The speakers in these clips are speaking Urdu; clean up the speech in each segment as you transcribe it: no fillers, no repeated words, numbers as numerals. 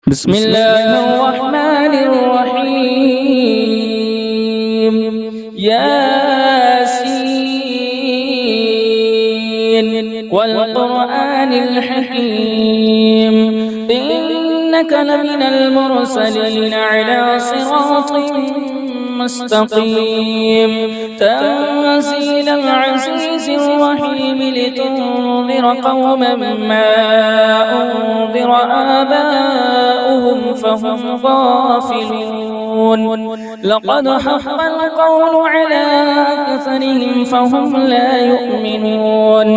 بسم الله الرحمن الرحيم. ياسين والقرآن الحكيم إنك لمن المرسلين على صراط مستقيم تنزيل العزيز الرحيم لتنذر قوما ما أنذر آباؤهم فهم غافلون. لقد حق القول على أكثرهم فهم لا يؤمنون.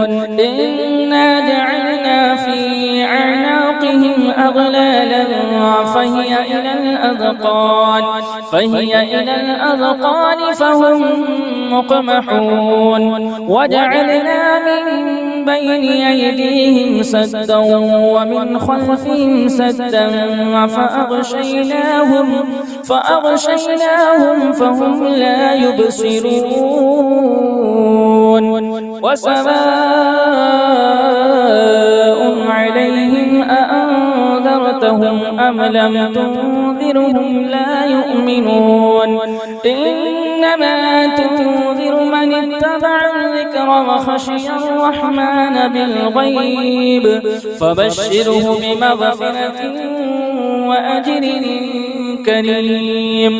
إنا جعلنا في أعناقهم أغلالا فهي إلى الأذقان فهم مقمحون. وجعلنا من بين أيديهم سدا ومن خلفهم سدا فأغشيناهم فهم لا يبصرون. وسواء عليهم أأنذرتهم أم لم تنذرهم لا يؤمنون. إنما تنذر من اتبع الذكر وخشي الرحمن بالغيب فبشره بمغفرة وأجر كريم.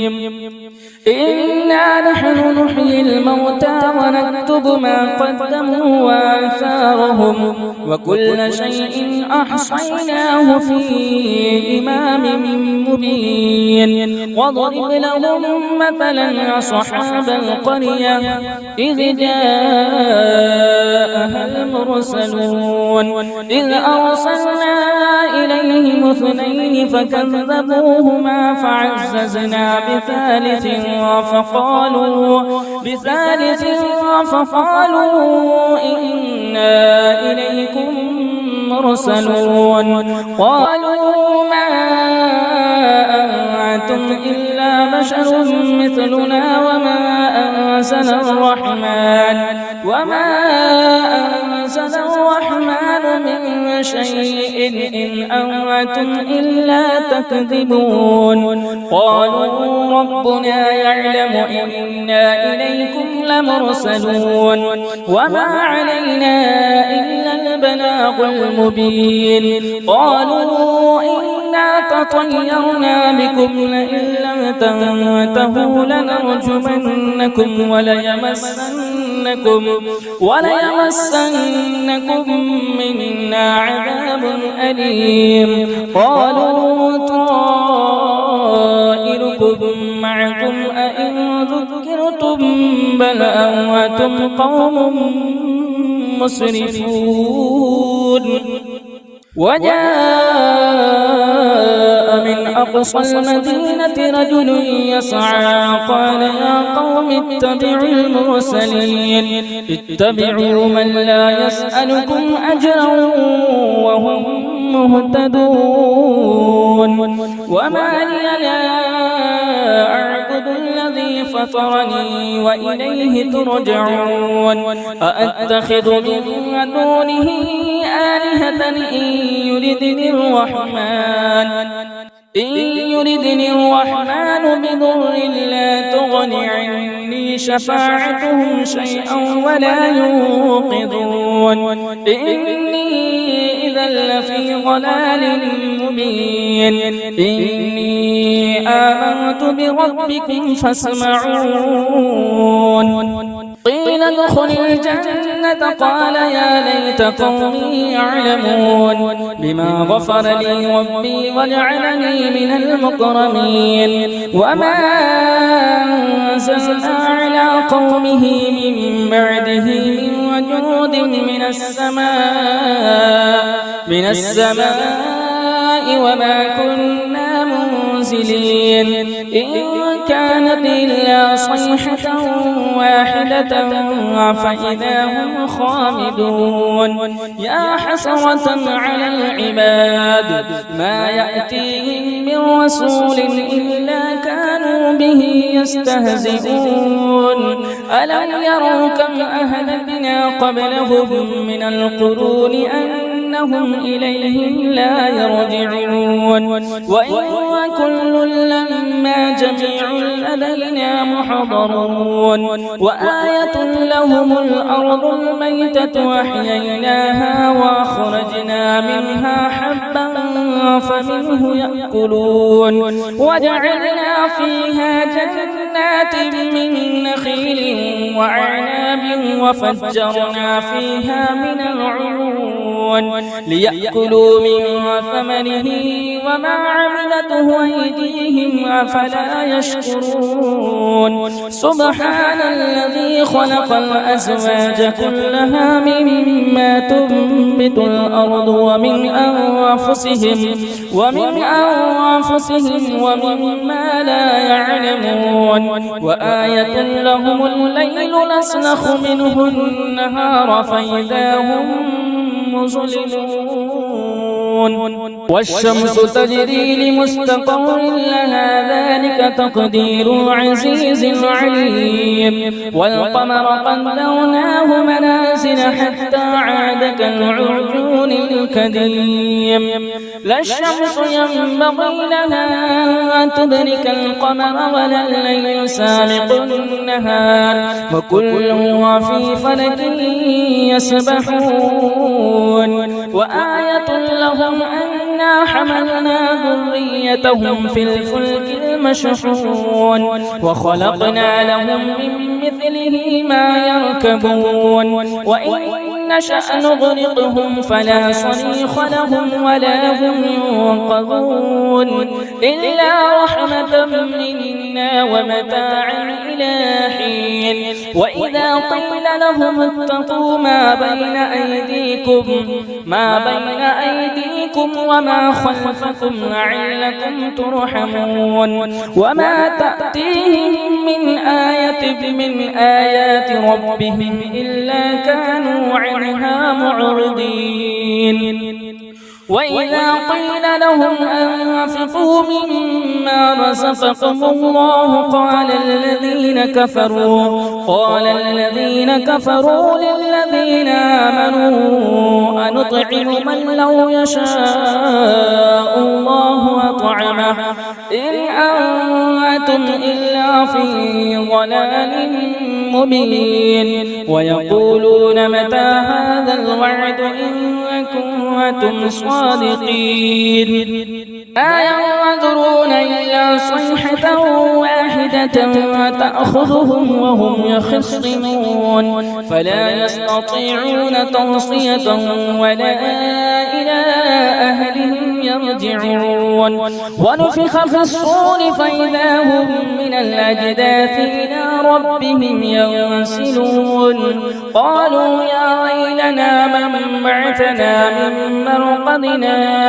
إنا نحن نحيي الموتى ونكتب ما قدموا وآثارهم وكل شيء أحصيناه في إمام مبين. واضرب لهم مثلا أصحاب القرية إذ جاءها المرسلون إذ أرسلنا إليهم اثنين فكذبوهما فعززنا بثالث فقالوا إنا إليكم مرسلون. قالوا ما أنتم إلا بشر مثلنا وما أنزل الرحمن من شيء إن أنتم إلا تكذبون. قالوا ربنا يعلم إنا إليكم لمرسلون وما علينا إلا البلاغ المبين. قالوا إنا تطيرنا بكم لئن لم تنتهوا لنرجمنكم وليمسنكم منا عذاب أليم. قالوا طائركم معكم أئن ذكرتم بل أنتم قوم مسرفون. وجاء من أقصى المدينة رجل يسعى قال يا قوم اتبعوا المرسلين اتبعوا من لا يسألكم أجرا وهم مهتدون. وما لي لا أعبد الذي فطرني وإليه ترجعون. أأتخذ من دونه آلهة إن يردني الرحمن بضر لا تغن عني شفاعتهم شيئا ولا ينقذون. إني إذا لفي ضلال مبين. إني آمنت بربكم فاسمعون. قيل ادخل الجنة قال يا ليت قومي يعلمون بما غفر لي ربي وجعلني من المكرمين. وما أنزلنا على قومه من بعده من وجود من السماء وما كنا منزلين. إن كانت إلا صيحة واحدة فإذا هم خامدون. يا حسرة على العباد ما يأتيهم من رسول إلا كانوا به يستهزئون. ألم يروا كم أهلكنا قبلهم من القرون إنهم إليهم لا يرجعون وإن كل لما جميع لدينا محضرون وآية لهم الأرض الميتة وأحييناها وأخرجنا منها حبا فمنه يأكلون وجعلنا فيها جنات من نخيل وأعناب وفجرنا فيها من العيون ليأكلوا من ثمره وما عملته أيديهم أفلا يشكرون سبحان الذي خلق الأزواج كلها مما تنبت الأرض ومن أنفسهم ومما لا يعلمون وآية لهم الليل نسلخ منه النهار فإذا هم مظلمون والشمس تجري لمستقر لها ذلك تقدير العزيز العليم والقمر قدرناه منازل حتى عاد كالعرجون القديم لا الشمس ينبغي لها أن تدرك القمر ولا الليل سابق النهار وكل في فلك يسبحون وآية لهم أنا حملنا ذريتهم في الفلك المشحون وخلقنا لهم من مثله ما يركبون وإن نشأ نغرقهم فلا صريخ لهم ولا هم ينقذون إلا رحمة منا ومتاعا إلى حين وإذا قيل لهم اتقوا ما بين أيديكم وما خلفكم لعلكم ترحمون وما تأتيهم من آية من آيات ربهم إلا كانوا عنها معرضين وإذا قيل لهم أنفقوا مما رزقكم الله قال الذين كفروا للذين آمنوا أنطعم من لو يشاء الله أطعمه إن أنتم إلا في ضلال مبين ويقولون متى هذا الوعد إن كنتم صادقين ما ينظرون إلا صيحة واحدة تأخذهم وهم يخصمون فلا يستطيعون توصية ولا إلى أهلهم يرجعون ونفخ في الصور فإذا هم من الأجداث إلى ربهم ينسلون قالوا يا ويلنا من بعثنا من مرقدنا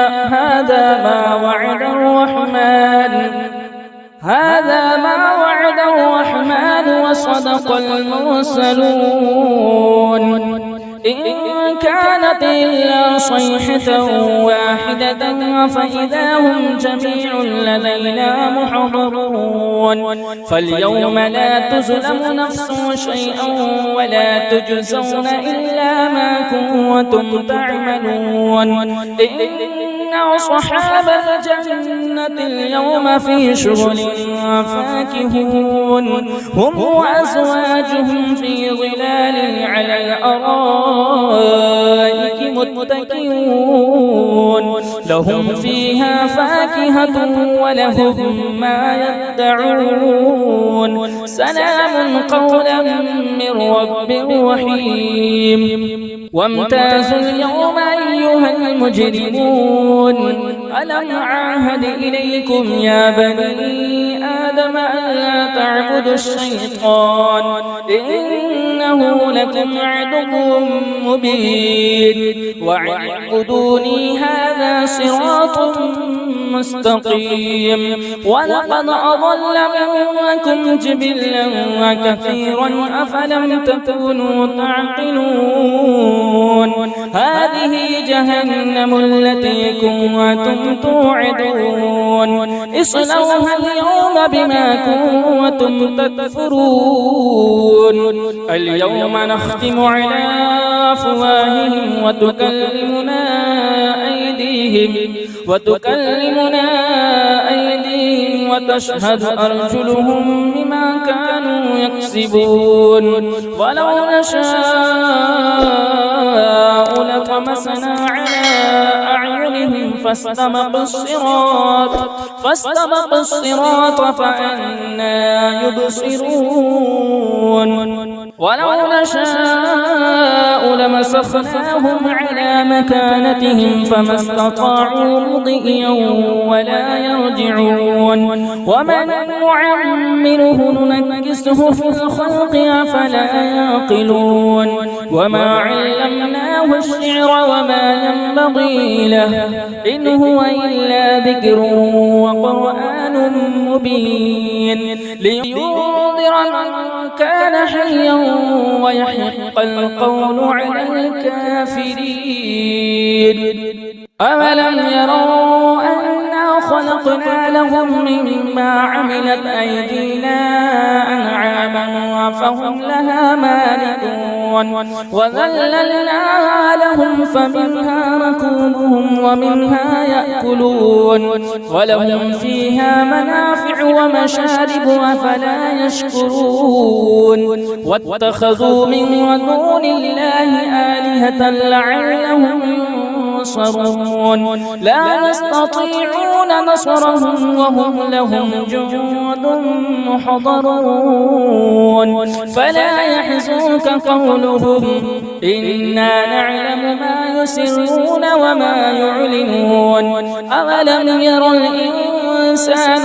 هذا ما وعد الرحمن وصدق المرسلون إن كانت إلا صيحة واحدة فإذا هم جميع لدينا محضرون فاليوم لا تظلم نفس شيئا ولا تجزون إلا ما كنتم تعملون إن أصحاب الجنة اليوم في شغل فاكهون هم وأزواجهم في ظلال على الأرائك متكئون لهم فيها فاكهة ولهم ما يدعون سلام قولا من رب رحيم وامتازوا اليوم أيها المجرمون ألم أعهد إليكم يا بني آدم ألا تعبدوا الشيطان إنه لكم عدو مبين واعبدوني هذا صراط مستقيم ولقد أضل منكم جبلا وكثيرا أفلم تكونوا تعقلون هذه جهنم التي كنتم توعدون اصلوها اليوم بما كنتم تكفرون اليوم نختم على أفواههم وتكلمنا أيديهم وتشهد أرجلهم بما كانوا يكسبون ولو نشاء لطمسنا على أعينهم فاستبقوا الصراط فأنى يبصرون ولو نشاء لمسخناهم على مكانتهم فما استطاعوا مضيا ولا يرجعون ومن نعمره ننكسه في الخلق أفلا يعقلون وما علمناه الشعر وما ينبغي له إن هو إلا ذكر وقرآن مبين لينذر من كان حيا ويحق القول على الكافرين أولم يروا أنا خلقنا لهم مما عملت أيدينا أنعاما فهم لها مالكون وذللناها لهم فمنها ركوبهم ومنها يأكلون ولهم فيها منافع ومشارب أفلا يشكرون واتخذوا من دون الله آلهة لعلهم ينصرون لا يستطيعون نصرهم وهم لهم جند محضرون فلا يحزنك قولهم إنا نعلم ما يسرون وما يعلنون أولم ير الإنسان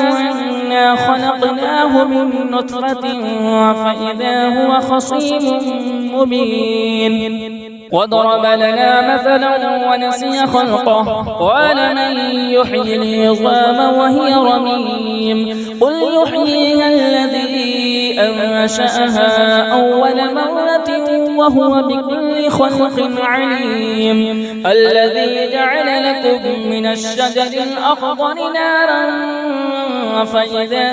أنا خلقناه من نطفة فإذا هو خصيم مبين وضرب لنا مثلا ونسي خلقه قال من يحيي العظام وهي رميم قل يحييها الذي أنشأها أول مرة وهو بكل خلق عليم الذي جعل لكم من الشجر الأخضر نارا فإذا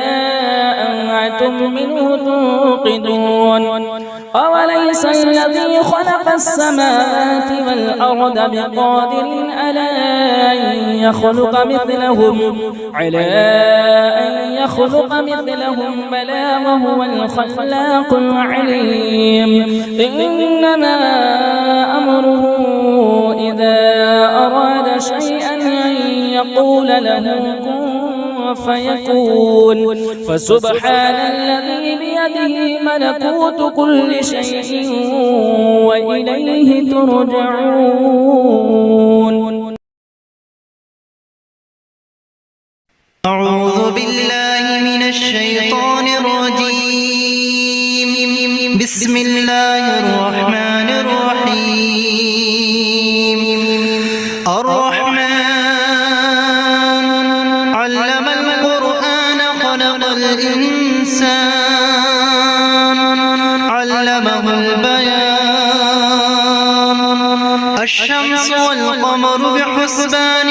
أنتم منه توقدون أوليس الذي خلق السماوات والأرض بقادر على أن يخلق مثلهم بلى وهو الخلاق العليم إنما أمره إذا أراد شيئا أن يقول له كن فيكون فسبحان الذي بيده ملكوت كل شيء وإليه ترجعون أعوذ بالله من الشيطان الرجيم بسم الله الرحمن الرحيم الرحمن علم القرآن خلق الإنسان علمه البيان الشمس والقمر بحسبان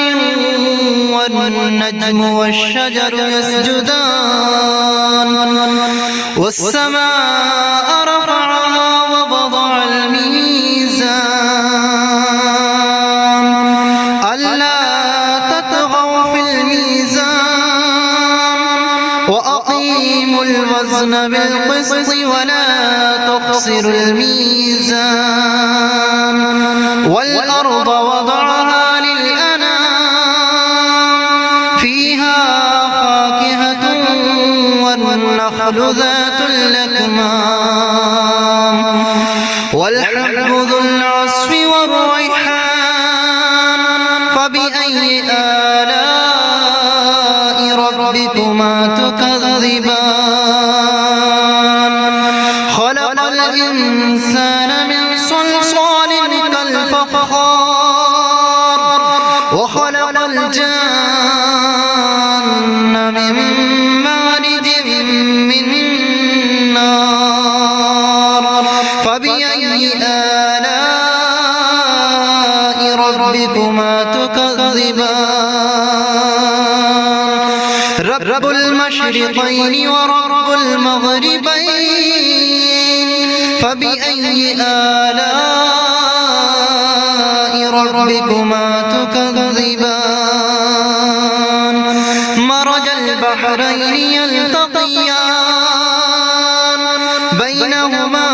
والنجم والشجر يسجدان والسماء رفعها ووضع الميزان ألا تطغوا في الميزان وأقيموا الوزن بالقسط ولا تخسروا الميزان والأرض وضعها والنخل ذات الأكمام والحب ذو العصف والريحان فبأي آلاء ربكما تكذبان خلق الإنسان من صلصال كالفخار وخلق الجان رب المشرقين ورب المغربين فبأي آلاء ربكما تكذبان مرج البحرين يلتقيان بينهما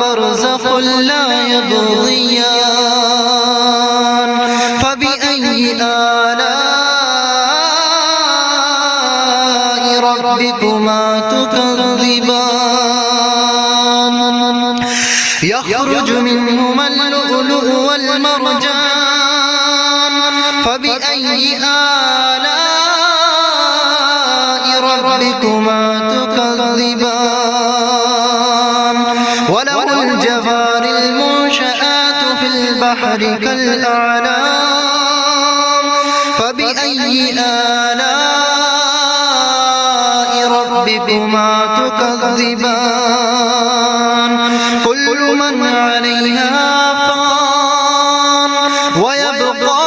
برزخ لا يبغيان فبأي آلاء ربكما تكذبان يخرج منهما اللؤلؤ والمرجان فبأي آلاء ربكما تكذبان وله الجوار المنشآت في البحر كالأعلام فبأي آلاء ربكما تكذبان كل من عليها فان ويبقى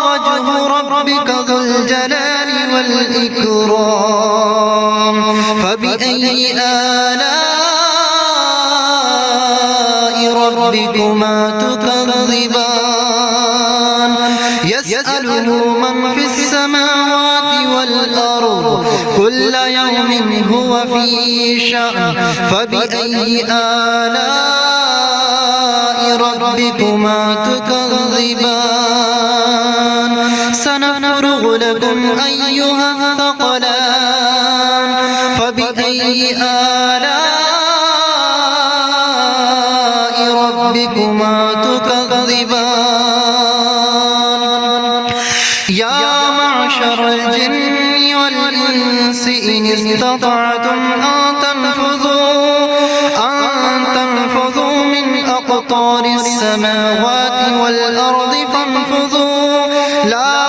وجه ربك ذو الجلال والإكرام فبأي آلاء ربكما تكذبان يسأله من في السماوات والأرض كل يوم هو في شأن فبأي آلاء ربكما تكذبان سنفرغ لكم أيها الثقلان فبأي آلاء ربكما تكذبان يا معشر الجن والإنس إن استطعتم أن تنفذوا من أقطار السماوات والأرض فانفذوا لا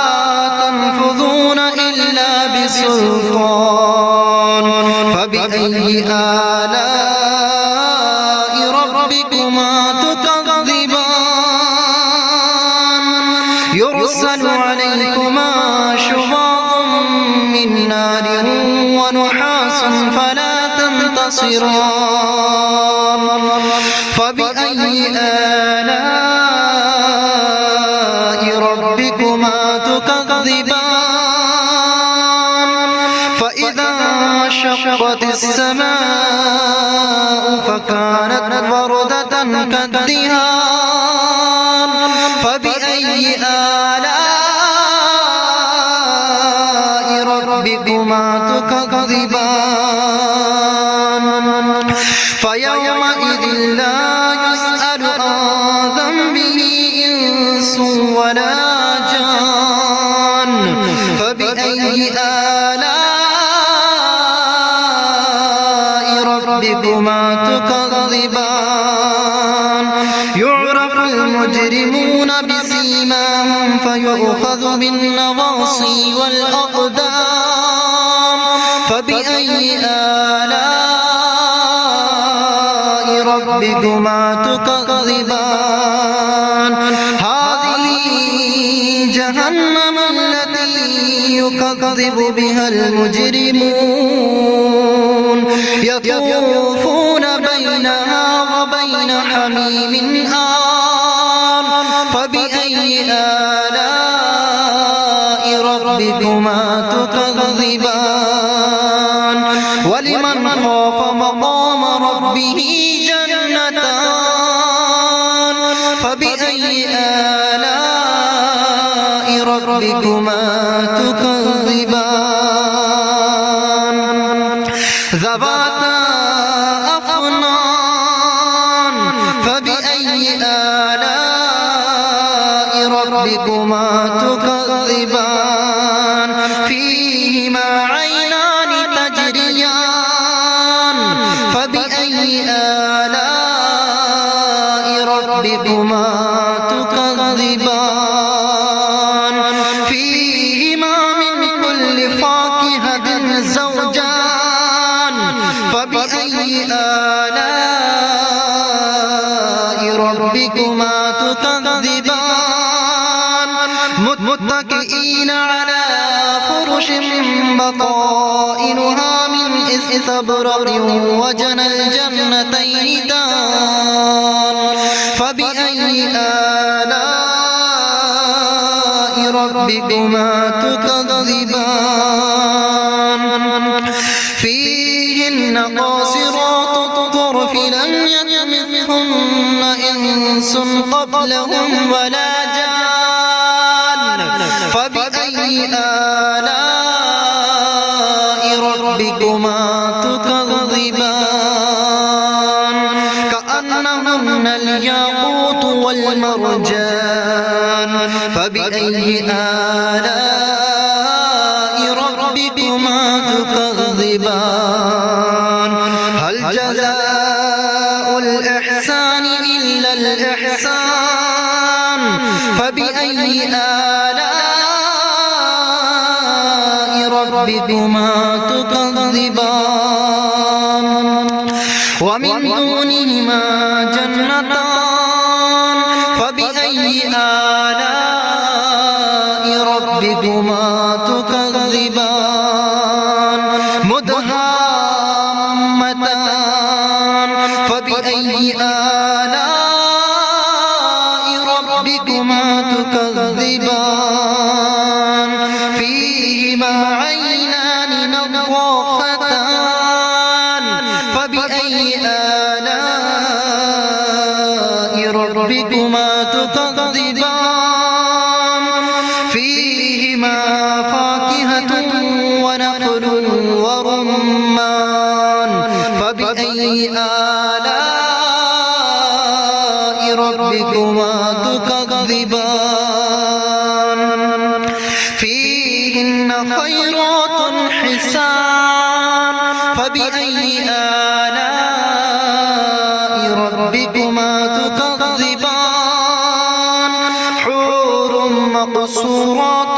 تنفذون إلا بسلطان فبأي آلاء ربكما تكذبان يرسل عليكما شواظ من نار ونحاس فلا تنتصران فبأي آلاء ربكما تكذبان فإذا انشقت السماء فكانت وردة كالدهان فبأي آلاء ربكما تكذبان فيومئذ لا يسأل عن ذنبه إنس ولا جان فبأي آلاء ربكما تكذبان يعرف المجرمون بسيماهم فيؤخذ بالنواصي والأقدام فبأي آلاء ربكما تكذبان هذه جهنم التي يكذب بها المجرمون يطوفون بينها وبين حميم آن فبأي آلاء ربكما تكذبان ولمن خاف مقام ربه جنتان فبأي آلاء ربكما تكذبان ذواتا أفنان فبأي آلاء ربكما تكذبان فيهما عينان تجريان فبأي آلاء ربكما تكذبان فيهما من كل فاكهة زوجان فبأي آلاء ربكما تكذبان متكئين على فرش بطائنها من استبرق وجنى الجنتين دان فبأي آلاء ربكما تكذبان فيهن قاصرات الطرف لم يطمثهن إنس قبلهم ولا جان فبأي آلاء ربكما تكذبان كأنهن الياقوت والمرجان فبأي آلاء ربكما تكذبان هل جزاء الإحسان إلا الإحسان فبأي آلاء ربكما تكذبان ومن دونهما جنتان فبأي آلاء ربكما تكذبان مدهامتان فبأي آلاء ربكما تكذبان فيهما عينان نضاختان فبأي آلاء ربكما تكذبان فيهما فاكهة ونخل ورمان فبأي آلاء ربكما تكذبان فيهن خيرات حسان فبأي آلاء ربكما تكذبان حور مقصورات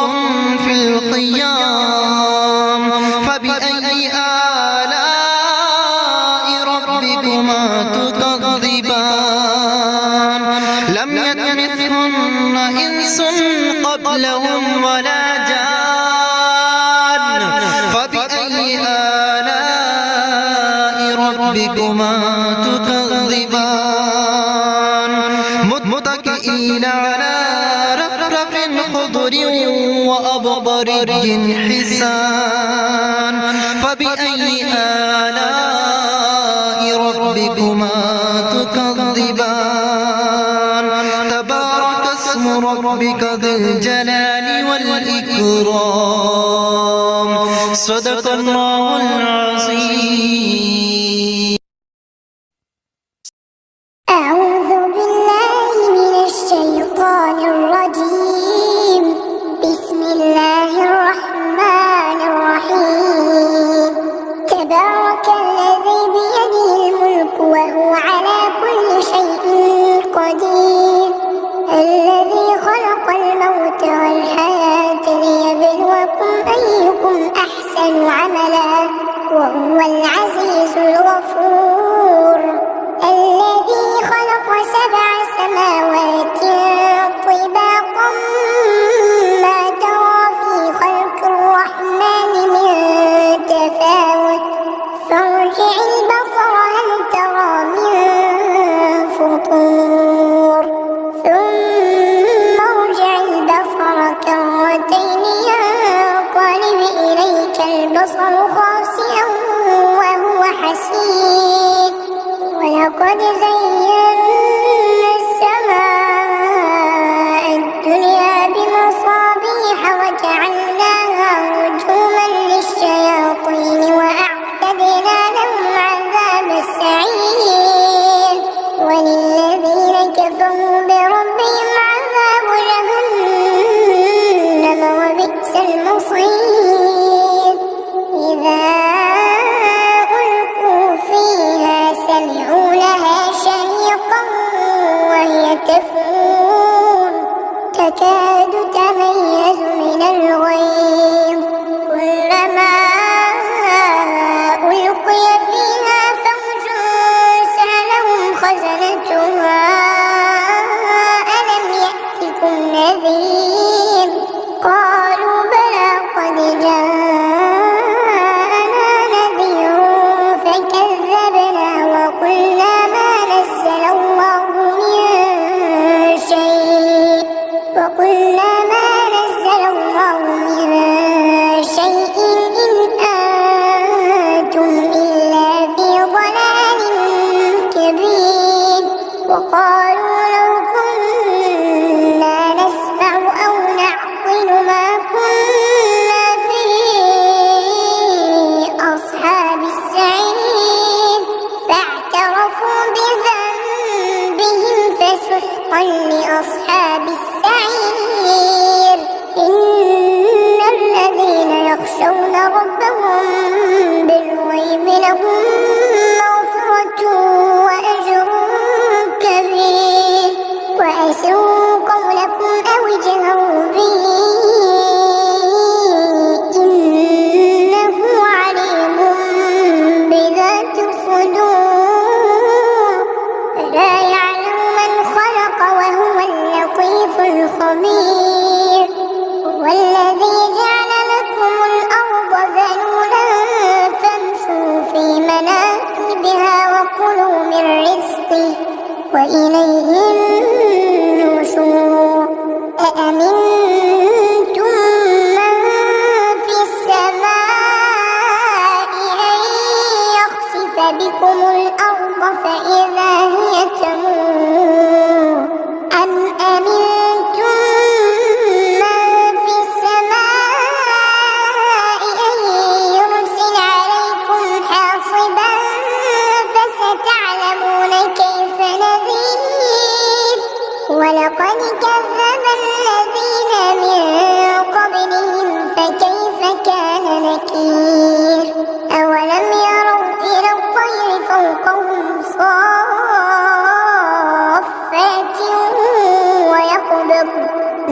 في الخيام فبأي آلاء ربكما تكذبان لم يطمثهن إنس قبلهم ولا جان فبأي آلاء ربكما تكذبان متكئين على رفرف خضر وأبقري حسان فبأي آلاء ربكما تكذبان تبارك اسم ربك ذي الجلال والإكرام صدق الله العظيم. أعوذ بالله من الشيطان الرجيم. بسم الله الرحمن الرحيم. تبارك الذي بيده الملك وهو على كل شيء قدير الذي خلق الموت والحياة ليبلوكم أيكم أحسن عملا وهو العزيز الغفور الذي خلق 7 سماوات طباقا ما ترى في خلق الرحمن من تفاوت فارجع البصر هل ترى من فطور ثم ارجع البصر كرتين ينقلب إليك البصر خاسئا وهو حسير ولقد زينا السماء الدنيا بمصابيح وجعلناها رجوما للشياطين وأعتدنا لهم عذاب السعير وللذين كفروا بربهم عذاب جهنم وبئس المصير إذا ألقوا فيها سمعوا لها شهيقا وهي تفور تكاد تميز من الغيظ كلما ألقي فيها فوج سألهم خزنتها ألم يأتكم نذير قالوا بلى قد جاء نكير أولم يروا إلى الطير فوقهم صافات ويقبض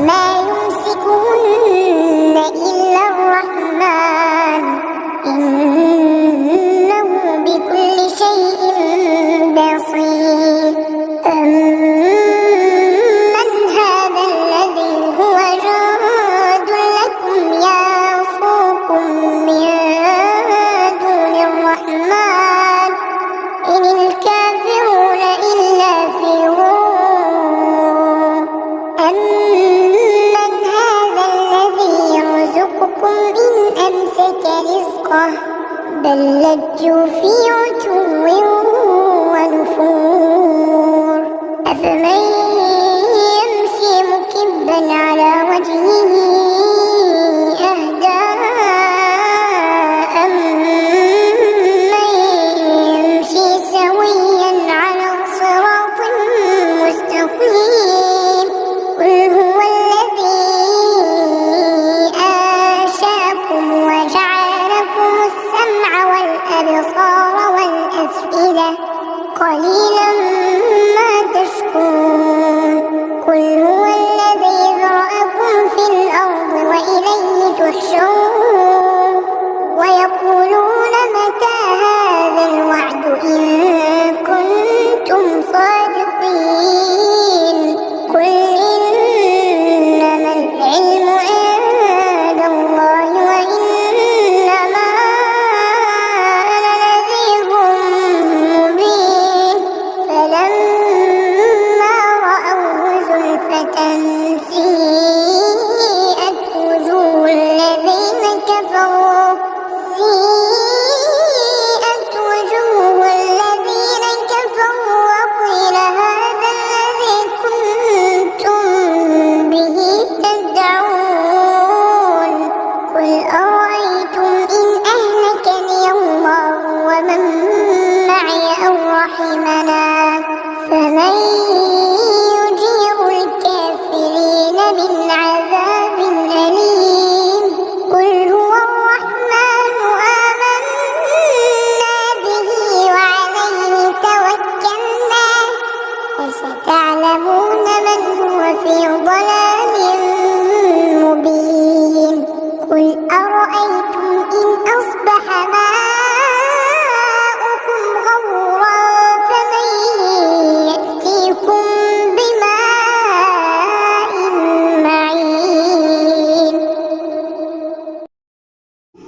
ما يمسكهن إلا الرحمن إنه بكل شيء بصير أمن هذا الذي هو جند لكم يعصمكم من دون الرحمن إن الكافرون إلا في غرور أمن هذا الذي يرزقكم إن أمسك رزقه بل لجوا في عتو ونفور أفمن يمشي مكبا على وجهه أهدى أمن يمشي سويا على صراط مستقيم قل هو الذي أنشأكم وجعل لكم السمع والأبصار والأفئدة قليلا ما تشكرون قل هو الذي ذرأكم في الأرض وإليه تحشرون ويقولون متى هذا الوعد إن كنتم صادقين قل إنما العلم عند الله وإنما أنا نذير مبين فلما رأوه زلفة سيئت وجوه الذين كفروا وقيل هذا الذي كنتم به تدعون قل أرأيتم إن أهلكني الله ومن معي أو رحمنا فمن يجير الكافرين من عذاب أليم قل هو الرحمن آمنا به وعليه توكلنا فستعلمون من هو في ضلال مبين قل أرأيتم إن أصبح ماؤكم غورا فمن يأتيكم بماء معين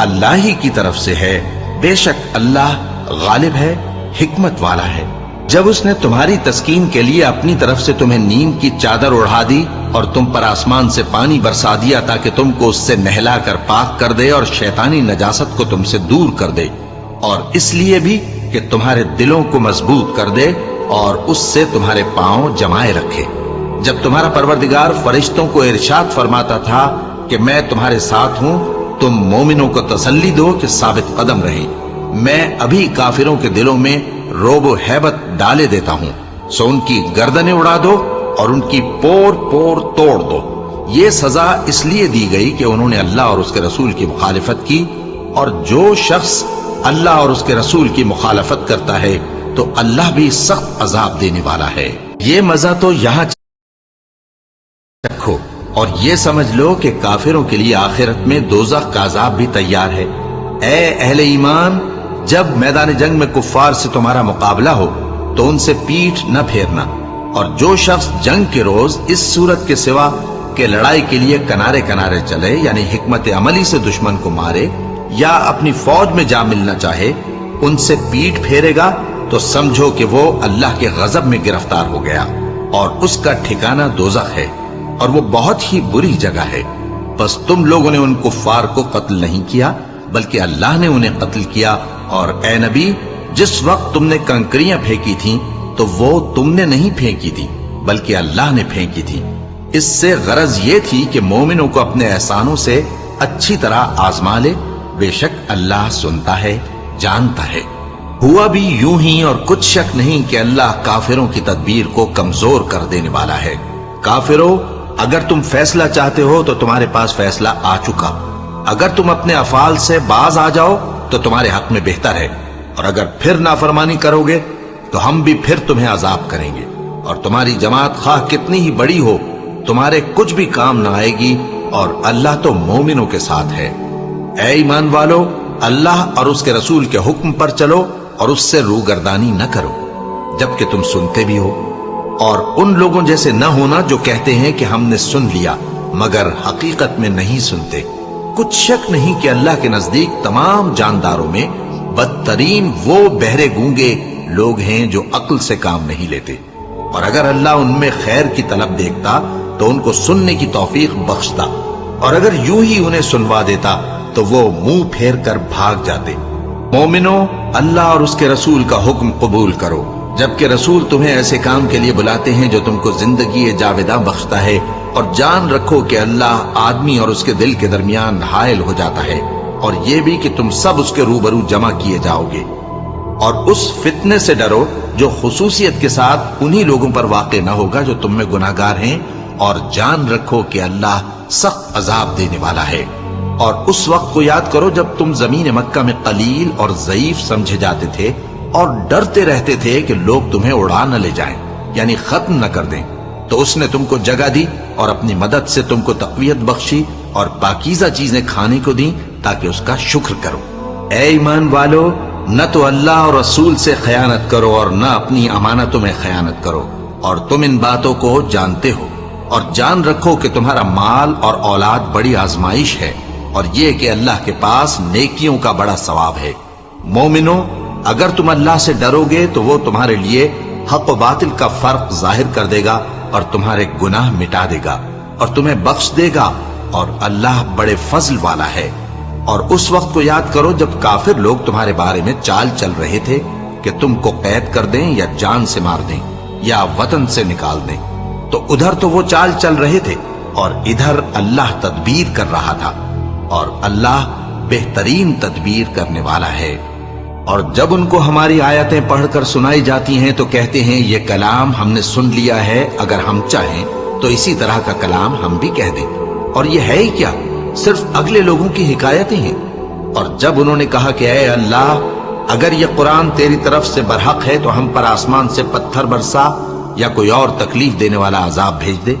اللہ ہی کی طرف سے ہے، بے شک اللہ غالب ہے، حکمت والا ہے۔ جب اس نے تمہاری تسکین کے لیے اپنی طرف سے تمہیں نیند کی چادر اڑھا دی اور تم پر آسمان سے پانی برسا دیا تاکہ تم کو اس سے نہلا کر پاک کر دے اور شیطانی نجاست کو تم سے دور کر دے، اور اس لیے بھی کہ تمہارے دلوں کو مضبوط کر دے اور اس سے تمہارے پاؤں جمائے رکھے۔ جب تمہارا پروردگار فرشتوں کو ارشاد فرماتا تھا کہ میں تمہارے ساتھ ہوں، تم مومنوں کو تسلی دو کہ ثابت قدم رہیں، میں ابھی کافروں کے دلوں میں روب و ہیبت ڈالے دیتا ہوں، سو ان کی گردنیں اڑا دو اور ان کی پور پور توڑ دو۔ یہ سزا اس لیے دی گئی کہ انہوں نے اللہ اور اس کے رسول کی مخالفت کی، اور جو شخص اللہ اور اس کے رسول کی مخالفت کرتا ہے تو اللہ بھی سخت عذاب دینے والا ہے۔ یہ مزہ تو یہاں چکھو اور یہ سمجھ لو کہ کافروں کے لیے آخرت میں دوزخ کا عذاب بھی تیار ہے۔ اے اہل ایمان، جب میدان جنگ میں کفار سے تمہارا مقابلہ ہو تو ان سے پیٹھ نہ پھیرنا، اور جو شخص جنگ کے روز اس صورت کے سوا کہ لڑائی کے لیے کنارے کنارے چلے، یعنی حکمت عملی سے دشمن کو مارے یا اپنی فوج میں جا ملنا چاہے، ان سے پیٹھ پھیرے گا تو سمجھو کہ وہ اللہ کے غضب میں گرفتار ہو گیا، اور اس کا ٹھکانہ دوزخ ہے، اور وہ بہت ہی بری جگہ ہے۔ بس تم لوگوں نے ان کفار کو قتل نہیں کیا بلکہ اللہ نے انہیں قتل کیا، اور اے نبی، جس وقت تم نے کنکریاں پھینکی تھیں تو وہ تم نے نہیں پھینکی تھی بلکہ اللہ نے پھینکی تھی۔ اس سے غرض یہ تھی کہ مومنوں کو اپنے احسانوں سے اچھی طرح آزما لے، بے شک اللہ سنتا ہے، جانتا ہے۔ ہوا بھی یوں ہی، اور کچھ شک نہیں کہ اللہ کافروں کی تدبیر کو کمزور کر دینے والا ہے۔ کافروں، اگر تم فیصلہ چاہتے ہو تو تمہارے پاس فیصلہ آ چکا، اگر تم اپنے افعال سے باز آ جاؤ تو تمہارے حق میں بہتر ہے، اور اگر پھر نافرمانی کرو گے تو ہم بھی پھر تمہیں عذاب کریں گے، اور تمہاری جماعت خواہ کتنی ہی بڑی ہو تمہارے کچھ بھی کام نہ آئے گی، اور اللہ تو مومنوں کے ساتھ ہے۔ اے ایمان والو، اللہ اور اس کے رسول کے حکم پر چلو اور اس سے روگردانی نہ کرو جبکہ تم سنتے بھی ہو، اور ان لوگوں جیسے نہ ہونا جو کہتے ہیں کہ ہم نے سن لیا مگر حقیقت میں نہیں سنتے۔ کچھ شک نہیں کہ اللہ کے نزدیک تمام جانداروں میں بدترین وہ بہرے گونگے لوگ ہیں جو عقل سے کام نہیں لیتے، اور اگر اللہ ان میں خیر کی طلب دیکھتا تو ان کو سننے کی توفیق بخشتا، اور اگر یوں ہی انہیں سنوا دیتا تو وہ منہ پھیر کر بھاگ جاتے۔ مومنو، اللہ اور اس کے رسول کا حکم قبول کرو، جبکہ رسول تمہیں ایسے کام کے لیے بلاتے ہیں جو تم کو زندگی جاوداں بخشتا ہے، اور جان رکھو کہ اللہ آدمی اور اس کے دل کے درمیان حائل ہو جاتا ہے، اور یہ بھی کہ تم سب اس کے روبرو جمع کیے جاؤ گے۔ اور اس فتنے سے ڈرو جو خصوصیت کے ساتھ انہی لوگوں پر واقع نہ ہوگا جو تم میں گناہگار ہیں، اور جان رکھو کہ اللہ سخت عذاب دینے والا ہے۔ اور اس وقت کو یاد کرو جب تم زمین مکہ میں قلیل اور ضعیف سمجھے جاتے تھے اور ڈرتے رہتے تھے کہ لوگ تمہیں اڑا نہ لے جائیں، یعنی ختم نہ کر دیں، تو اس نے تم کو جگہ دی اور اپنی مدد سے تم کو تقویت بخشی اور پاکیزہ چیزیں کھانے کو دیں تاکہ اس کا شکر کرو۔ اے ایمان والو، نہ تو اللہ اور رسول سے خیانت کرو اور نہ اپنی امانتوں میں خیانت کرو، اور تم ان باتوں کو جانتے ہو، اور جان رکھو کہ تمہارا مال اور اولاد بڑی آزمائش ہے، اور یہ کہ اللہ کے پاس نیکیوں کا بڑا ثواب ہے۔ مومنو، اگر تم اللہ سے ڈرو گے تو وہ تمہارے لیے حق و باطل کا فرق ظاہر کر دے گا اور تمہارے گناہ مٹا دے گا اور تمہیں بخش دے گا، اور اللہ بڑے فضل والا ہے۔ اور اس وقت کو یاد کرو جب کافر لوگ تمہارے بارے میں چال چل رہے تھے کہ تم کو قید کر دیں یا جان سے مار دیں یا وطن سے نکال دیں، تو ادھر تو وہ چال چل رہے تھے اور ادھر اللہ تدبیر کر رہا تھا، اور اللہ بہترین تدبیر کرنے والا ہے۔ اور جب ان کو ہماری آیتیں پڑھ کر سنائی جاتی ہیں تو کہتے ہیں یہ کلام ہم نے سن لیا ہے، اگر ہم چاہیں تو اسی طرح کا کلام ہم بھی کہہ دیں، اور یہ ہے ہی کیا، صرف اگلے لوگوں کی حکایتیں ہیں۔ اور جب انہوں نے کہا کہ اے اللہ، اگر یہ قرآن تیری طرف سے برحق ہے تو ہم پر آسمان سے پتھر برسا یا کوئی اور تکلیف دینے والا عذاب بھیج دے،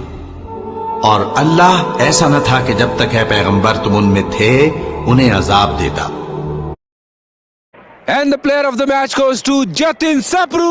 اور اللہ ایسا نہ تھا کہ جب تک ہے پیغمبر تم ان میں تھے انہیں عذاب دیتا۔ And the player of the match goes to Jatin Sapru.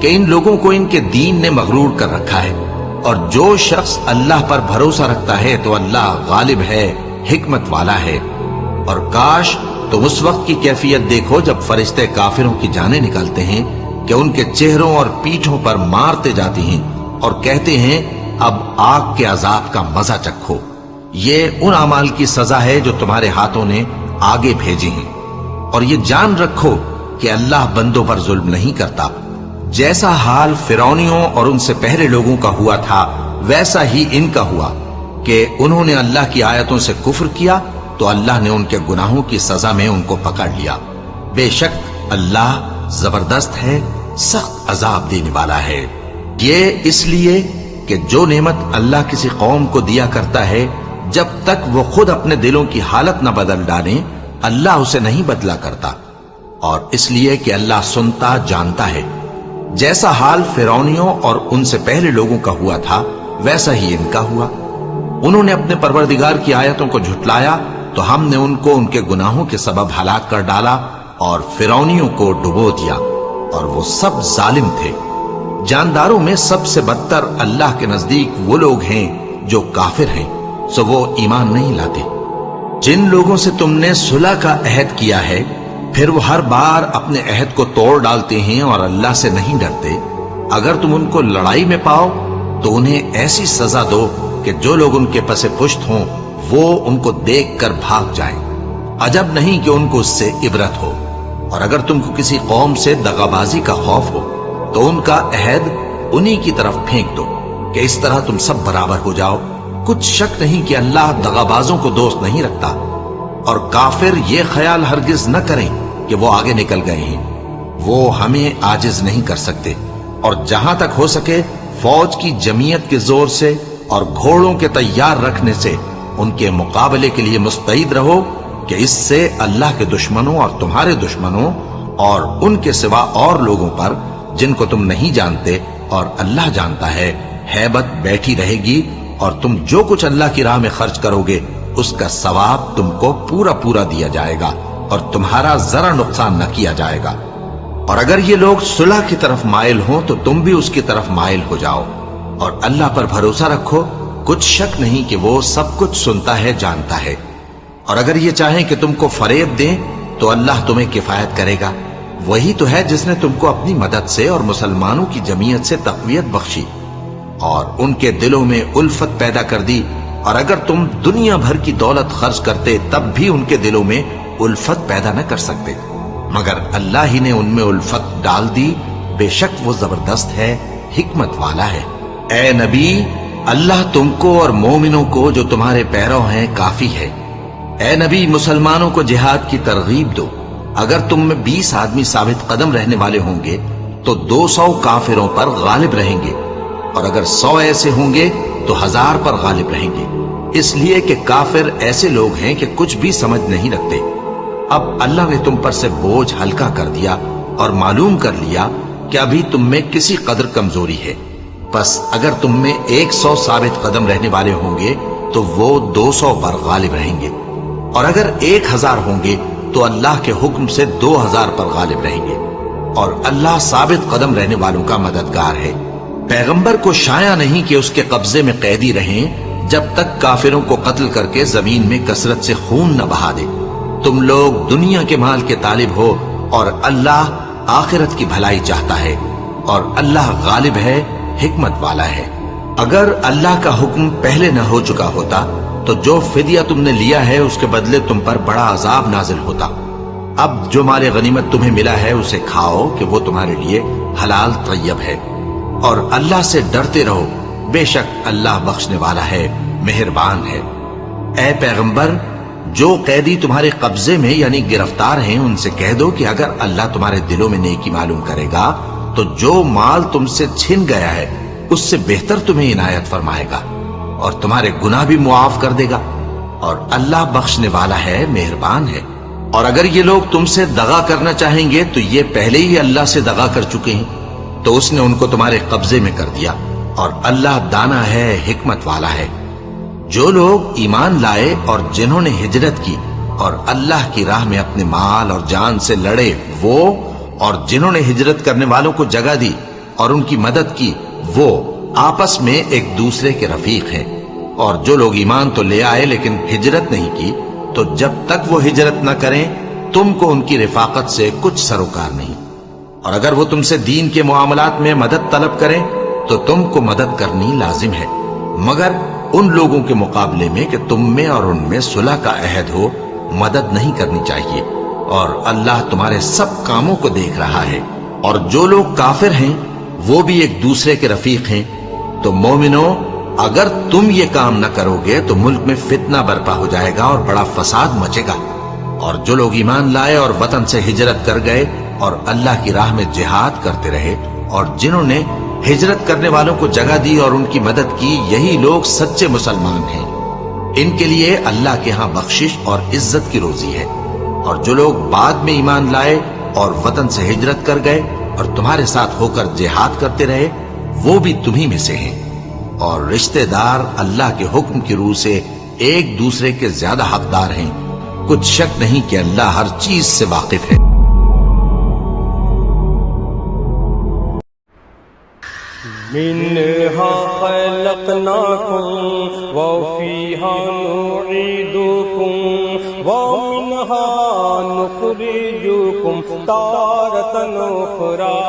کہ ان لوگوں کو ان کے دین نے مغرور کر رکھا ہے، اور جو شخص اللہ پر بھروسہ رکھتا ہے تو اللہ غالب ہے، حکمت والا ہے۔ اور کاش تم اس وقت کی کیفیت دیکھو جب فرشتے کافروں کی جانیں نکالتے ہیں کہ ان کے چہروں اور پیٹھوں پر مارتے جاتے ہیں اور کہتے ہیں اب آگ کے عذاب کا مزہ چکھو۔ یہ ان اعمال کی سزا ہے جو تمہارے ہاتھوں نے آگے بھیجی ہیں، اور یہ جان رکھو کہ اللہ بندوں پر ظلم نہیں کرتا۔ جیسا حال فرعونیوں اور ان سے پہلے لوگوں کا ہوا تھا ویسا ہی ان کا ہوا کہ انہوں نے اللہ کی آیتوں سے کفر کیا تو اللہ نے ان کے گناہوں کی سزا میں ان کو پکڑ لیا۔ بے شک اللہ زبردست ہے، سخت عذاب دینے والا ہے۔ یہ اس لیے کہ جو نعمت اللہ کسی قوم کو دیا کرتا ہے جب تک وہ خود اپنے دلوں کی حالت نہ بدل ڈالیں اللہ اسے نہیں بدلا کرتا، اور اس لیے کہ اللہ سنتا جانتا ہے۔ جیسا حال فرعونیوں اور ان سے پہلے لوگوں کا ہوا تھا ویسا ہی ان کا ہوا۔ انہوں نے اپنے پروردگار کی آیتوں کو جھٹلایا تو ہم نے ان کو ان کے گناہوں کے سبب ہلاک کر ڈالا اور فرعونیوں کو ڈبو دیا، اور وہ سب ظالم تھے۔ جانداروں میں سب سے بدتر اللہ کے نزدیک وہ لوگ ہیں جو کافر ہیں، سو وہ ایمان نہیں لاتے۔ جن لوگوں سے تم نے صلح کا عہد کیا ہے پھر وہ ہر بار اپنے عہد کو توڑ ڈالتے ہیں اور اللہ سے نہیں ڈرتے، اگر تم ان کو لڑائی میں پاؤ تو انہیں ایسی سزا دو کہ جو لوگ ان کے پس پشت ہوں وہ ان کو دیکھ کر بھاگ جائیں۔ عجب نہیں کہ ان کو اس سے عبرت ہو۔ اور اگر تم کو کسی قوم سے دغابازی کا خوف ہو تو ان کا عہد انہی کی طرف پھینک دو کہ اس طرح تم سب برابر ہو جاؤ۔ کچھ شک نہیں کہ اللہ دغابازوں کو دوست نہیں رکھتا، اور کافر یہ خیال ہرگز نہ کریں کہ وہ آگے نکل گئے ہیں، وہ ہمیں عاجز نہیں کر سکتے۔ اور جہاں تک ہو سکے فوج کی جمعیت کے زور سے اور گھوڑوں کے تیار رکھنے سے ان کے مقابلے کے لیے مستعد رہو کہ اس سے اللہ کے دشمنوں اور تمہارے دشمنوں اور ان کے سوا اور لوگوں پر جن کو تم نہیں جانتے اور اللہ جانتا ہے ہیبت بیٹھی رہے گی، اور تم جو کچھ اللہ کی راہ میں خرچ کرو گے اس کا ثواب تم کو پورا پورا دیا جائے گا اور تمہارا ذرا نقصان نہ کیا جائے گا۔ اور اگر یہ لوگ صلح کی طرف مائل ہوں تو تم بھی اس کی طرف مائل ہو جاؤ، اور اللہ پر بھروسہ رکھو، کچھ شک نہیں کہ وہ سب کچھ سنتا ہے جانتا ہے۔ اور اگر یہ چاہیں کہ تم کو فریب دیں تو اللہ تمہیں کفایت کرے گا، وہی تو ہے جس نے تم کو اپنی مدد سے اور مسلمانوں کی جمعیت سے تقویت بخشی اور ان کے دلوں میں الفت پیدا کر دی، اور اگر تم دنیا بھر کی دولت خرچ کرتے تب بھی ان کے دلوں میں الفت پیدا نہ کر سکتے، مگر اللہ ہی نے ان میں الفت ڈال دی۔ بے شک وہ زبردست ہے، حکمت والا ہے۔ اے نبی، اللہ تم کو اور مومنوں کو جو تمہارے پیرو ہیں کافی ہے۔ اے نبی، مسلمانوں کو جہاد کی ترغیب دو۔ اگر تم میں 20 آدمی ثابت قدم رہنے والے ہوں گے تو 200 کافروں پر غالب رہیں گے، اور اگر 100 ایسے ہوں گے تو 1000 پر غالب رہیں گے، اس لیے کہ کافر ایسے لوگ ہیں کہ کچھ بھی سمجھ نہیں رکھتے۔ اب اللہ نے تم پر سے بوجھ ہلکا کر دیا اور معلوم کر لیا کہ ابھی تم میں کسی قدر کمزوری ہے، بس اگر تم میں 100 ثابت قدم رہنے والے ہوں گے تو وہ 200 پر غالب رہیں گے، اور اگر 1000 ہوں گے تو اللہ کے حکم سے 2000 پر غالب رہیں گے، اور اللہ ثابت قدم رہنے والوں کا مددگار ہے۔ پیغمبر کو شایع نہیں کہ اس کے قبضے میں قیدی رہیں جب تک کافروں کو قتل کر کے زمین میں کثرت سے خون نہ بہا دے۔ تم لوگ دنیا کے مال کے طالب ہو اور اللہ آخرت کی بھلائی چاہتا ہے، اور اللہ غالب ہے، حکمت والا ہے۔ اگر اللہ کا حکم پہلے نہ ہو چکا ہوتا تو جو فدیہ تم نے لیا ہے اس کے بدلے تم پر بڑا عذاب نازل ہوتا۔ اب جو مال غنیمت تمہیں ملا ہے اسے کھاؤ کہ وہ تمہارے لیے حلال طیب ہے، اور اللہ سے ڈرتے رہو، بے شک اللہ بخشنے والا ہے، مہربان ہے۔ اے پیغمبر، جو قیدی تمہارے قبضے میں یعنی گرفتار ہیں ان سے کہہ دو کہ اگر اللہ تمہارے دلوں میں نیکی معلوم کرے گا تو جو مال تم سے چھن گیا ہے اس سے بہتر تمہیں عنایت فرمائے گا اور تمہارے گناہ بھی معاف کر دے گا، اور اللہ بخشنے والا ہے، مہربان ہے۔ اور اگر یہ لوگ تم سے دغا کرنا چاہیں گے تو یہ پہلے ہی اللہ سے دغا کر چکے ہیں، تو اس نے ان کو تمہارے قبضے میں کر دیا، اور اللہ دانا ہے، حکمت والا ہے۔ جو لوگ ایمان لائے اور جنہوں نے ہجرت کی اور اللہ کی راہ میں اپنے مال اور جان سے لڑے وہ، اور جنہوں نے ہجرت کرنے والوں کو جگہ دی اور ان کی مدد کی وہ آپس میں ایک دوسرے کے رفیق ہیں. اور جو لوگ ایمان تو لے آئے لیکن ہجرت نہیں کی تو جب تک وہ ہجرت نہ کریں تم کو ان کی رفاقت سے کچھ سروکار نہیں. اور اگر وہ تم سے دین کے معاملات میں مدد طلب کریں تو تم کو مدد کرنی لازم ہے، مگر ان لوگوں کے مقابلے میں کہ تم میں اور ان میں صلح کا عہد ہو مدد نہیں کرنی چاہیے. اور اللہ تمہارے سب کاموں کو دیکھ رہا ہے. اور جو لوگ کافر ہیں وہ بھی ایک دوسرے کے رفیق ہیں. تو مومنو، اگر تم یہ کام نہ کرو گے تو ملک میں فتنہ برپا ہو جائے گا اور بڑا فساد مچے گا. اور جو لوگ ایمان لائے اور وطن سے ہجرت کر گئے اور اللہ کی راہ میں جہاد کرتے رہے اور جنہوں نے ہجرت کرنے والوں کو جگہ دی اور ان کی مدد کی، یہی لوگ سچے مسلمان ہیں. ان کے لیے اللہ کے ہاں بخشش اور عزت کی روزی ہے. اور جو لوگ بعد میں ایمان لائے اور وطن سے ہجرت کر گئے اور تمہارے ساتھ ہو کر جہاد کرتے رہے وہ بھی تمہیں میں سے ہیں. اور رشتہ دار اللہ کے حکم کی روح سے ایک دوسرے کے زیادہ حقدار ہیں. کچھ شک نہیں کہ اللہ ہر چیز سے واقف ہے. منها خلقناكم وفيها نعيدكم ومنها نخرجكم تارة أخرى.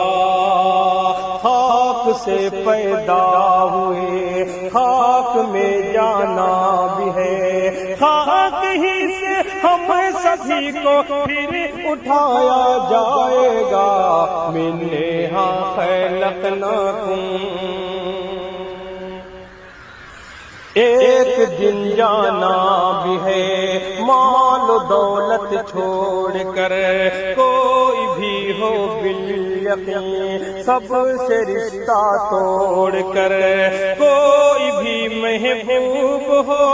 خاک سے پیدا ہوئے خاک میں جانا بھی ہے، خاک ہی سے ہم سبھی کو پھر اٹھایا جائے گا. منها خلقناکم، ایک دن جانا بھی ہے مال و دولت چھوڑ کر. کوئی بھی ہو بالیقین سب سے رشتہ توڑ کر، کوئی بھی محبوب ہو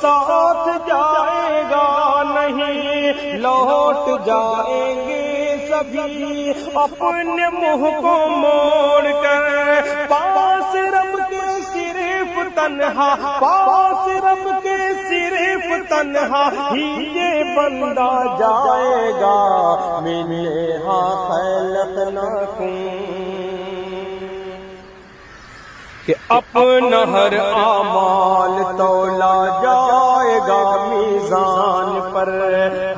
ساتھ جائے گا نہیں، لوٹ جائیں گے سبھی اپنے منہ کو موڑ کر. پاس رب کے صرف تنہا، پاس رب کے صرف تنہا ہی یہ بندہ جائے گا. منها خلقناکم، کہ اپنا ہر اعمال تولا جائے گا میزان پر.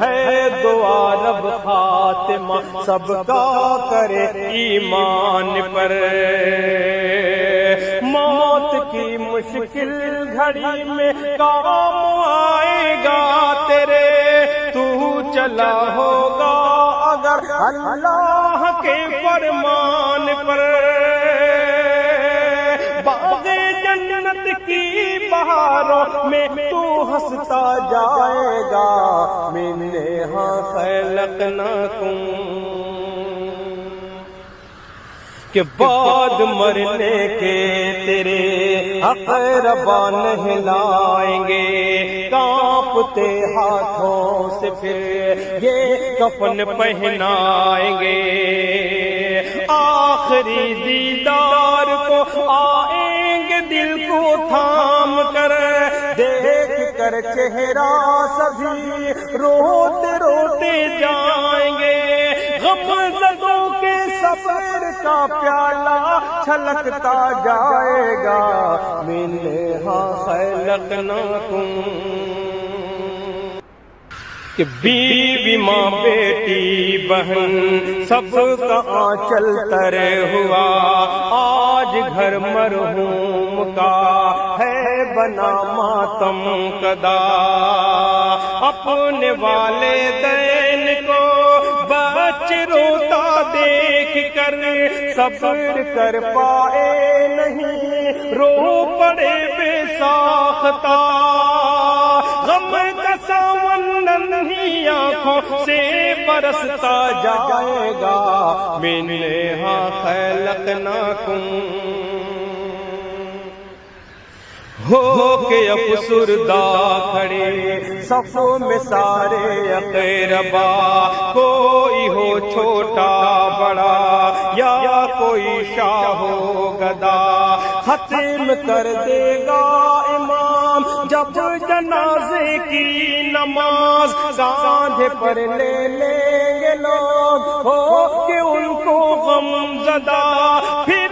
ہے دعا رب خاتمہ سب کا کرے ایمان پر. موت کی مشکل گھڑی میں کام آئے گا تیرے، تو چلا ہوگا اگر اللہ کے فرمان پر. باغ جنت کی بہاروں میں تو ہنستا جائے گا. منها خلقناکم، کہ بعد مرنے کے تیرے اقربا نہلائیں گے، کانپتے ہاتھوں سے پھر یہ کفن پہنائیں گے. آخری دیدار کو آئیں گے دل کو تھام کر، دیکھ کر چہرہ سبھی روتے روتے جائیں گے. غمزدوں کے سفر کا پیالہ چھلکتا جائے گا. منها خلقناکم، کہ بیوی ماں بیٹی بہن سب کا آنچل تر ہوا. آج گھر مرحوم کا ہے بنا ماتم کدا. اپنے والدین کو بچے روتا دیکھ کر صبر کر پائے نہیں، رو پڑے بے ساختہ. غم کا ساون ننھی آنکھوں سے برستا جائے گا. منها خلقناکم، ہو کے افسردہ کھڑے صفوں میں سارے اقربا. کوئی ہو چھوٹا بڑا یا کوئی شاہ و گدا، ختم کر دے گا امام جب جنازے کی نماز. کاندھے پر لے لیں گے لوگ ہو کہ ان کو غم زدہ، پھر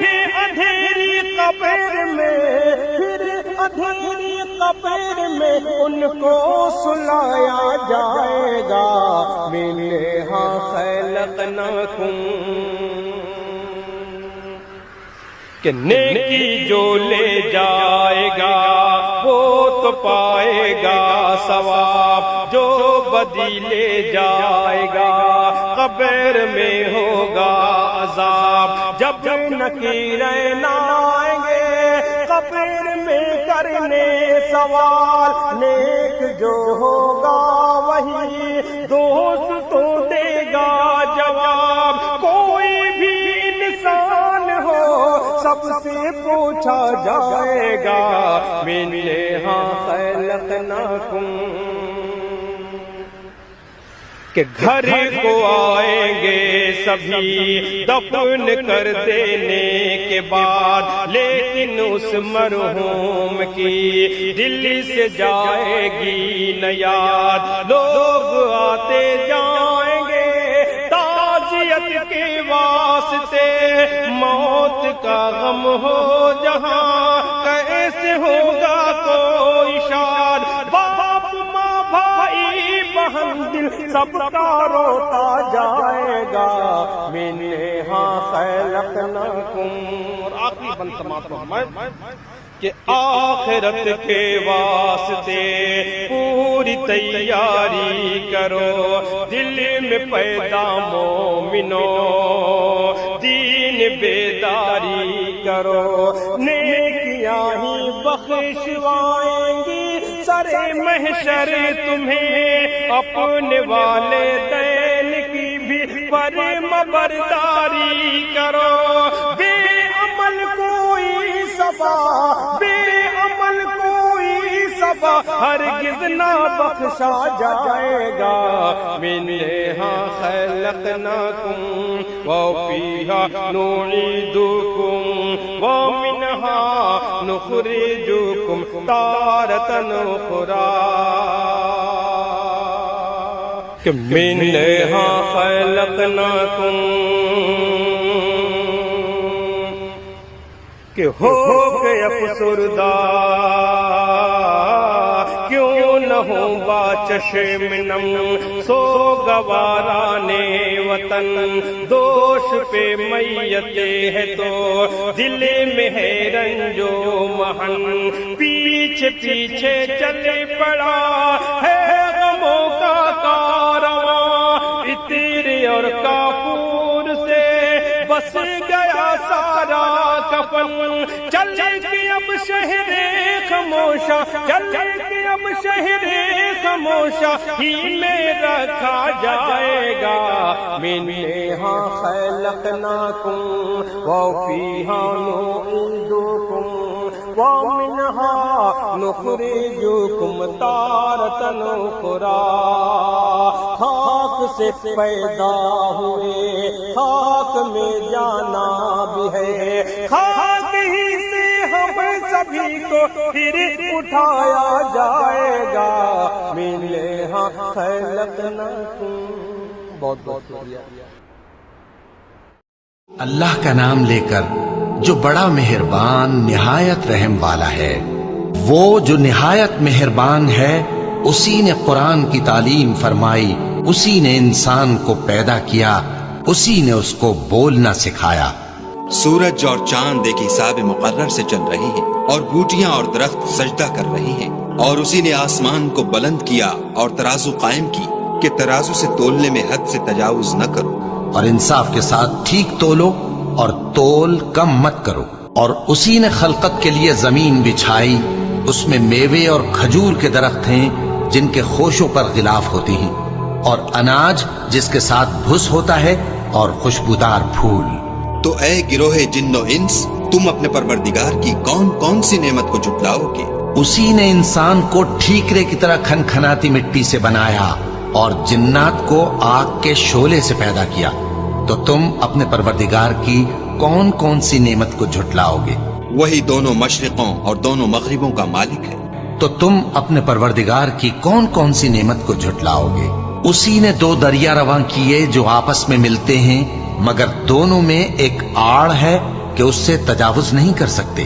قبر میں، پھر اندھیری قبر میں ان کو سلایا جائے گا، منہا خلقناکم، کہ نیکی جو لے جائے گا وہ تو پائے گا ثواب، جو بدی لے جائے گا قبر میں ہوگا عذاب۔ جب نکیرین آئیں گے قبر میں کرنے سوال، نیک جو ہوگا وہی دوست تو دے گا جواب۔ کوئی بھی انسان ہو سب سے پوچھا جائے گا، منہا خلقناکم، کہ گھر کو آئیں گے سبھی دفن کر دینے کے بعد، لیکن اس مرحوم کی دل سے جائے گی نہ یاد۔ لوگ آتے جائیں گے تعزیت کے واسطے، موت کا غم ہو جہاں کیسے ہوگا کوئی شاد، باپ ماں بھائی بہن دل سب کا روتا جائے گا، منہا خلقناکم۔ اور آخری بند سماعت فرمائیں کہ آخرت کے واسطے پوری تیاری کرو، دل میں پیدا مومنو دین بیداری کرو، نیکیاں ہی بخشوائیں گی سر محشر تمہیں، اپنے والدین کی بھی فرمانبرداری کرو، بے عمل کوئی صبا، بے عمل کوئی صبا ہرگز نہ بخشا جائے گا، منہا خلقناکم وفیہا نعیدکم ومنہا نخرجکم تارۃ اخری، کہ منہا خلقناکم، کہ ہو کے افسردہ کیوں نہ ہو با چشم نم، سو گوارانے وطن دوش پہ میت ہے تو دل میں ہے رنج و محن، پیچھے پیچھے چلے پڑا ہے غموں کا کارواں، عطر اور کافور سے بس گیا سارا کفن، چلے کہ اب شہر خاموشہ، چلے کہ اب شہر خاموشہ ہی میں رکھا جائے گا، منہا خلقناکم وفیہا نعیدکم ومنہا نخرجکم تارۃ اخری، خاک سے پیدا ہوئے خاک میں جانا بھی ہے، خاک ہی سے ہم سبھی کو پھر اٹھایا جائے گا، منہا خلقناکم۔ بہت بہت شکریہ۔ اللہ کا نام لے کر جو بڑا مہربان نہایت رحم والا ہے، وہ جو نہایت مہربان ہے اسی نے قرآن کی تعلیم فرمائی، اسی نے انسان کو پیدا کیا، اسی نے اس کو بولنا سکھایا۔ سورج اور چاند ایک حساب مقرر سے چل رہی ہیں، اور بوٹیاں اور درخت سجدہ کر رہی ہیں، اور اسی نے آسمان کو بلند کیا اور ترازو قائم کی کہ ترازو سے تولنے میں حد سے تجاوز نہ کرو، اور انصاف کے ساتھ ٹھیک تولو اور تول کم مت کرو۔ اور اسی نے خلقت کے لیے زمین بچھائی، اس میں میوے اور کھجور کے درخت ہیں جن کے خوشوں پر غلاف ہوتی ہیں، اور اناج جس کے ساتھ بھس ہوتا ہے، اور خوشبودار پھول۔ تو اے گروہ جن و انس، تم اپنے پروردگار کی کون کون سی نعمت کو جھٹلاؤ گے؟ اسی نے انسان کو ٹھیکرے کی طرح کھنکھناتی مٹی سے بنایا، اور جنات کو آگ کے شعلے سے پیدا کیا، تو تم اپنے پروردگار کی کون کون سی نعمت کو جھٹلاؤ گے؟ وہی دونوں مشرقوں اور دونوں مغربوں کا مالک ہے، تو تم اپنے پروردگار کی کون کون سی نعمت کو جھٹلاؤ گے؟ اسی نے دو دریا رواں کیے جو آپس میں ملتے ہیں، مگر دونوں میں ایک آڑ ہے کہ اس سے تجاوز نہیں کر سکتے۔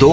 2